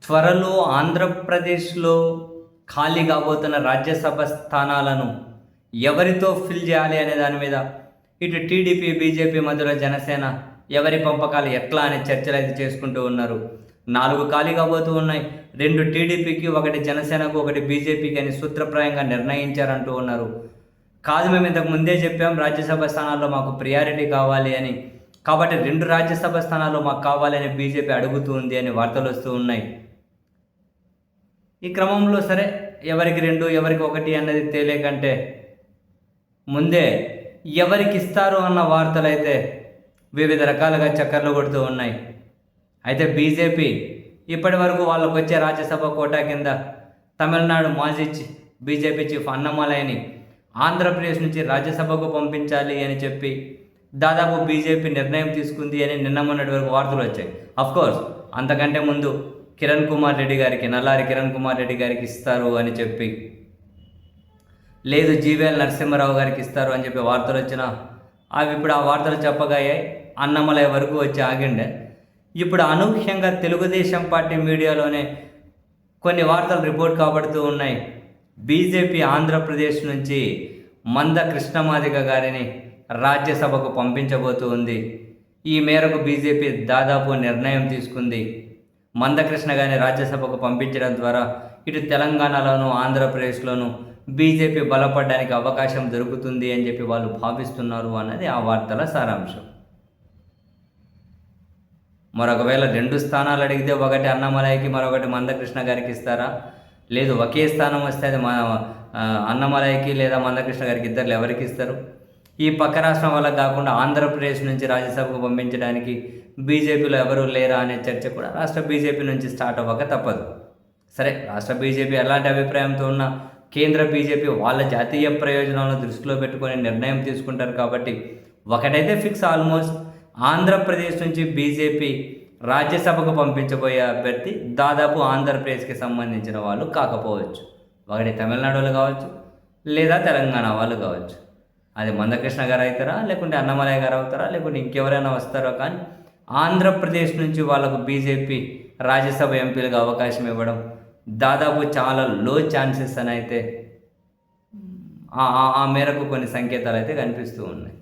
త్వరలో ఆంధ్రప్రదేశ్లో ఖాళీ కాబోతున్న రాజ్యసభ స్థానాలను ఎవరితో ఫిల్ చేయాలి అనే దాని మీద ఇటు టీడీపీ బీజేపీ మధ్యలో జనసేన ఎవరి పంపకాలు ఎట్లా అనే చర్చలు అయితే చేసుకుంటూ ఉన్నారు. 4 ఖాళీ కాబోతూ ఉన్నాయి. 2 టీడీపీకి, 1 జనసేనకు, 1 బీజేపీకి అని సూత్రప్రాయంగా నిర్ణయించారంటూ ఉన్నారు. కాదు, మేము ఇంతకు ముందే చెప్పాం రాజ్యసభ స్థానాల్లో మాకు ప్రియారిటీ కావాలి అని, కాబట్టి 2 రాజ్యసభ స్థానాల్లో మాకు కావాలని బీజేపీ అడుగుతూ ఉంది అని వార్తలు వస్తూ ఉన్నాయి. ఈ క్రమంలో సరే ఎవరికి 2 ఎవరికి 1 అన్నది తేలేకంటే ముందే ఎవరికి ఇస్తారు అన్న వార్తలు అయితే వివిధ రకాలుగా చక్కర్లు కొడుతూ ఉన్నాయి. అయితే బీజేపీ ఇప్పటి వరకు వాళ్ళకు వచ్చే రాజ్యసభ కోటా కింద తమిళనాడు మాజీ బీజేపీ చీఫ్ అన్నమలైని ఆంధ్రప్రదేశ్ నుంచి రాజ్యసభకు పంపించాలి అని చెప్పి దాదాపు బీజేపీ నిర్ణయం తీసుకుంది అని నిన్న మొన్నటి వరకు వార్తలు వచ్చాయి. అఫ్కోర్స్ అంతకంటే ముందు కిరణ్ కుమార్ రెడ్డి గారికి, నల్లారి కిరణ్ కుమార్ రెడ్డి గారికి ఇస్తారు అని చెప్పి, లేదు జీవీఎల్ నరసింహారావు గారికి ఇస్తారు అని చెప్పి వార్తలు వచ్చినా అవి ఇప్పుడు ఆ వార్తలు చెప్పగాయే అన్నమలై వరకు వచ్చి ఆగిండే. ఇప్పుడు అనూహ్యంగా తెలుగుదేశం పార్టీ మీడియాలోనే కొన్ని వార్తలు రిపోర్ట్ కాబడుతూ ఉన్నాయి. బీజేపీ ఆంధ్రప్రదేశ్ నుంచి మంద కృష్ణమాదిగ గారిని రాజ్యసభకు పంపించబోతూ ఉంది. ఈ మేరకు బీజేపీ దాదాపు నిర్ణయం తీసుకుంది. మందకృష్ణ గారిని రాజ్యసభకు పంపించడం ద్వారా ఇటు తెలంగాణలోను ఆంధ్రప్రదేశ్లోను బీజేపీ బలపడడానికి అవకాశం దొరుకుతుంది అని చెప్పి వాళ్ళు భావిస్తున్నారు అన్నది ఆ వార్తల సారాంశం. మరొకవేళ 2 స్థానాలు అడిగితే, 1 అన్నమలైకి, మరొకటి మందకృష్ణ గారికి ఇస్తారా? లేదు, ఒకే స్థానం వస్తే అది అన్నమలైకి లేదా మందకృష్ణ గారికి, ఇద్దరు ఎవరికి ఇస్తారు? ఈ పక్క రాష్ట్రం వల్ల కాకుండా ఆంధ్రప్రదేశ్ నుంచి రాజ్యసభకు పంపించడానికి బీజేపీలో ఎవరు లేరా అనే చర్చ కూడా రాష్ట్ర బీజేపీ నుంచి స్టార్ట్ అవ్వక తప్పదు. సరే, రాష్ట్ర బీజేపీ ఎలాంటి అభిప్రాయంతో ఉన్నా కేంద్ర బీజేపీ వాళ్ళ జాతీయ ప్రయోజనాలను దృష్టిలో పెట్టుకొని నిర్ణయం తీసుకుంటారు. కాబట్టి ఒకటైతే ఫిక్స్, ఆల్మోస్ట్ ఆంధ్రప్రదేశ్ నుంచి బీజేపీ రాజ్యసభకు పంపించబోయే అభ్యర్థి దాదాపు ఆంధ్రప్రదేశ్కి సంబంధించిన వాళ్ళు కాకపోవచ్చు. ఒకటి తమిళనాడు వాళ్ళు కావచ్చు, లేదా తెలంగాణ వాళ్ళు కావచ్చు. అది మందకృష్ణ గారు అవుతారా, లేకుంటే అన్నమలై గారు అవుతారా, లేకుంటే ఇంకెవరైనా వస్తారో, కానీ ఆంధ్రప్రదేశ్ నుంచి వాళ్ళకు బీజేపీ రాజ్యసభ ఎంపీలుగా అవకాశం ఇవ్వడం దాదాపు చాలా లో ఛాన్సెస్ అని అయితే ఆ మేరకు కొన్ని సంకేతాలు అయితే కనిపిస్తూ ఉన్నాయి.